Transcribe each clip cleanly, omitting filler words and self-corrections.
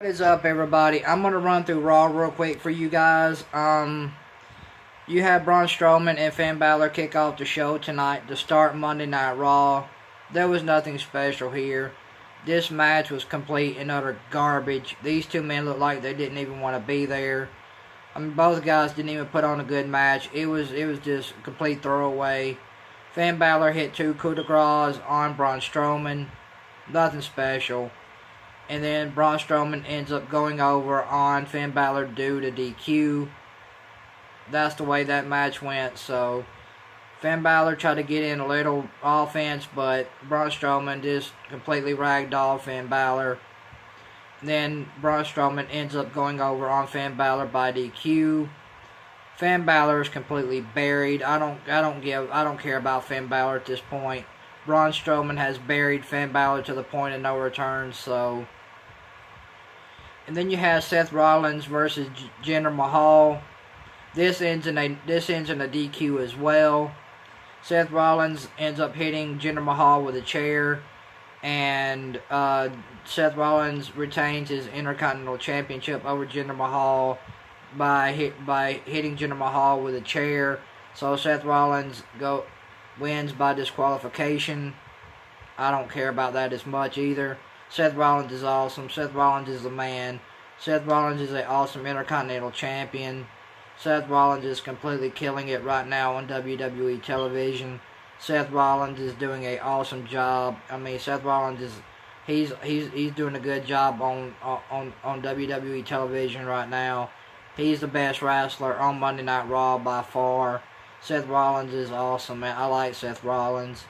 What is up, everybody? I'm gonna run through Raw real quick for you guys. You had Braun Strowman and Finn Balor kick off the show tonight to start Monday Night Raw. There was nothing special here. This match was complete and utter garbage. These two men looked like they didn't even want to be there. I mean, both guys didn't even put on a good match. It was just a complete throwaway. Finn Balor hit two coup de grace on Braun Strowman. Nothing special. And then Braun Strowman ends up going over on Finn Balor due to DQ. That's the way that match went. So Finn Balor tried to get in a little offense, but Braun Strowman just completely ragdolled Finn Balor. Then Braun Strowman ends up going over on Finn Balor by DQ. Finn Balor is completely buried. I don't care about Finn Balor at this point. Braun Strowman has buried Finn Balor to the point of no return. So, and then you have Seth Rollins versus Jinder Mahal. This ends in a DQ as well. Seth Rollins ends up hitting Jinder Mahal with a chair, and Seth Rollins retains his Intercontinental Championship over Jinder Mahal by hitting Jinder Mahal with a chair. So Seth Rollins wins by disqualification. I don't care about that as much either. Seth Rollins is awesome. Seth Rollins is the man. Seth Rollins is an awesome Intercontinental Champion. Seth Rollins is completely killing it right now on WWE television. Seth Rollins is doing an awesome job. I mean, Seth Rollins is he's doing a good job on WWE television right now. He's the best wrestler on Monday Night Raw by far. Seth Rollins is awesome, man. I like Seth Rollins.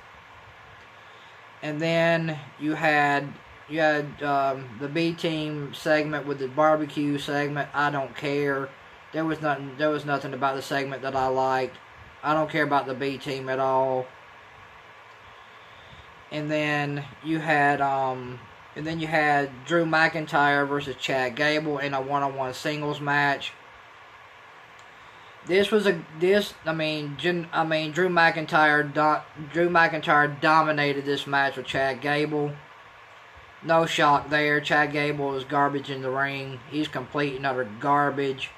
And then you had the B Team segment with the barbecue segment. I don't care. There was nothing about the segment that I liked. I don't care about the B Team at all. And then you had Drew McIntyre versus Chad Gable in a one-on-one singles match. Drew McIntyre dominated this match with Chad Gable. No shock there. Chad Gable is garbage in the ring. He's complete and utter garbage.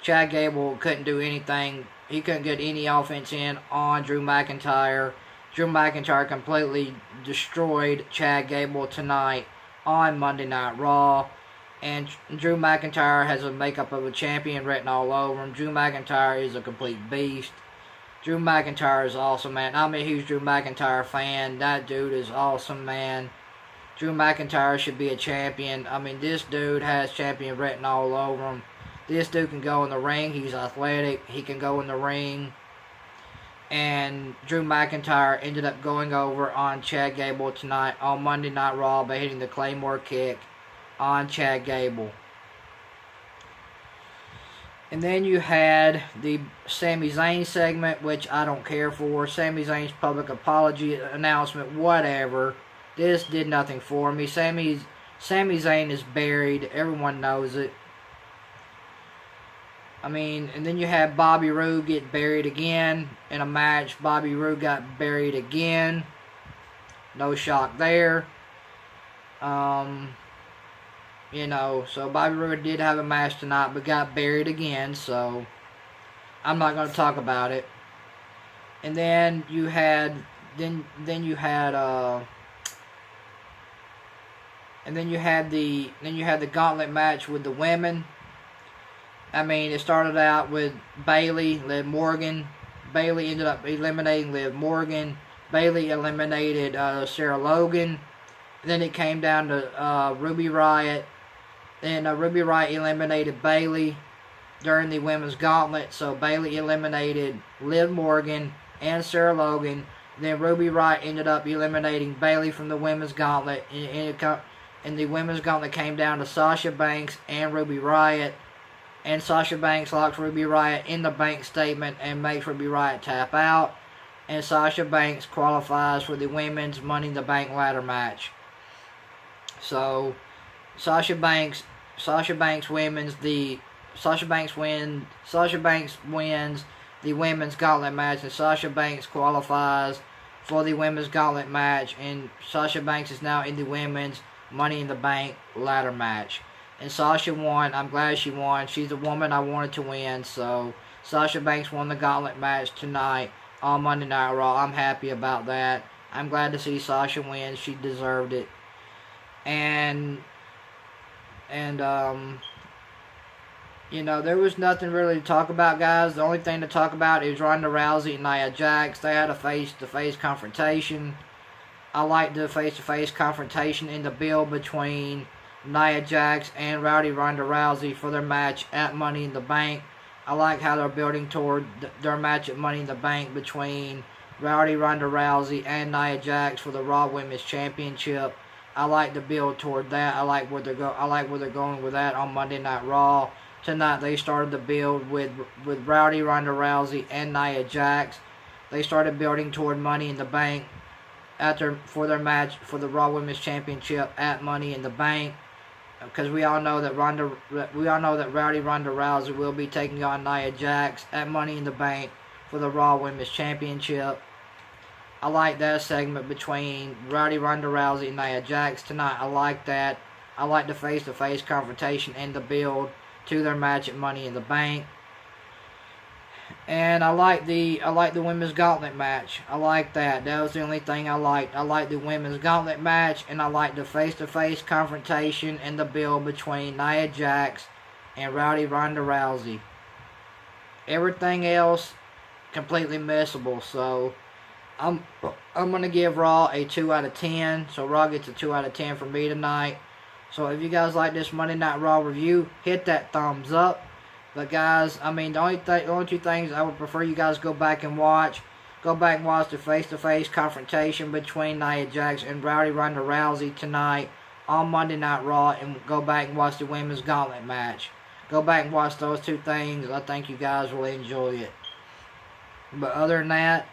Chad Gable couldn't do anything. He couldn't get any offense in on Drew McIntyre. Drew McIntyre completely destroyed Chad Gable tonight on Monday Night Raw. And Drew McIntyre has a makeup of a champion written all over him. Drew McIntyre is a complete beast. Drew McIntyre is awesome, man. I'm a huge Drew McIntyre fan. That dude is awesome, man. Drew McIntyre should be a champion. I mean, this dude has champion written all over him. This dude can go in the ring. He's athletic. He can go in the ring. And Drew McIntyre ended up going over on Chad Gable tonight on Monday Night Raw by hitting the Claymore kick on Chad Gable. And then you had the Sami Zayn segment, which I don't care for. Sami Zayn's public apology announcement, whatever. This did nothing for me. Sami Zayn is buried. Everyone knows it. I mean, and then you had Bobby Roode get buried again in a match. Bobby Roode got buried again. No shock there. So Bobby Roode did have a match tonight, but got buried again, so I'm not going to talk about it. And then you had the Gauntlet match with the women. I mean, it started out with Bayley, Liv Morgan. Bayley ended up eliminating Liv Morgan. Bayley eliminated Sarah Logan. And then it came down to Ruby Riott. Then Ruby Riott eliminated Bayley during the women's gauntlet. So Bayley eliminated Liv Morgan and Sarah Logan. Then Ruby Riott ended up eliminating Bayley from the women's gauntlet. And the women's gauntlet came down to Sasha Banks and Ruby Riott. And Sasha Banks locks Ruby Riott in the bank statement and makes Ruby Riott tap out. And Sasha Banks qualifies for the women's Money in the Bank ladder match. So Sasha Banks wins the women's gauntlet match, and Sasha Banks qualifies for the women's gauntlet match, and Sasha Banks is now in the women's Money in the Bank ladder match. And Sasha won. I'm glad she won. She's the woman I wanted to win. So Sasha Banks won the Gauntlet match tonight on Monday Night Raw. I'm happy about that. I'm glad to see Sasha win. She deserved it. And you know, there was nothing really to talk about, guys. The only thing to talk about is Ronda Rousey and Nia Jax. They had a face-to-face confrontation. I like the face-to-face confrontation in the build between Nia Jax and Ronda Rousey for their match at Money in the Bank. I like how they're building toward their match at Money in the Bank between Ronda Rousey and Nia Jax for the Raw Women's Championship. I like the build toward that. I like where they're going with that on Monday Night Raw. Tonight they started the build with Ronda Rousey and Nia Jax. They started building toward Money in the Bank for their match for the Raw Women's Championship at Money in the Bank. Because we all know that Ronda Rousey will be taking on Nia Jax at Money in the Bank for the Raw Women's Championship. I like that segment between Ronda Rousey and Nia Jax tonight. I like that. I like the face-to-face confrontation and the build to their match at Money in the Bank. And I like the women's gauntlet match. I like that. That was the only thing I liked. I like the women's gauntlet match, and I like the face-to-face confrontation and the build between Nia Jax and Ronda Rousey. Everything else completely missable. So I'm gonna give Raw a 2 out of 10. So Raw gets a 2 out of 10 from me tonight. So if you guys like this Monday Night Raw review, hit that thumbs up. But guys, I mean, the only two things I would prefer you guys go back and watch. Go back and watch the face-to-face confrontation between Nia Jax and Ronda Rousey tonight on Monday Night Raw, and go back and watch the women's gauntlet match. Go back and watch those two things. I think you guys will enjoy it. But other than that,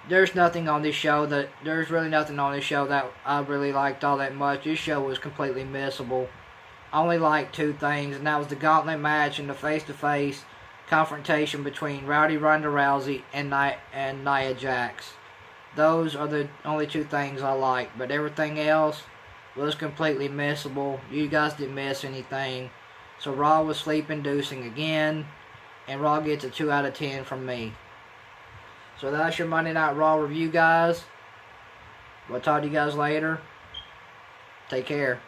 there's nothing on this show there's really nothing on this show that I really liked all that much. This show was completely missable. I only liked two things, and that was the gauntlet match and the face-to-face confrontation between Ronda Rousey and Nia Jax. Those are the only two things I liked, but everything else was completely missable. You guys didn't miss anything. So Raw was sleep-inducing again, and Raw gets a 2 out of 10 from me. So that's your Monday Night Raw review, guys. We'll talk to you guys later. Take care.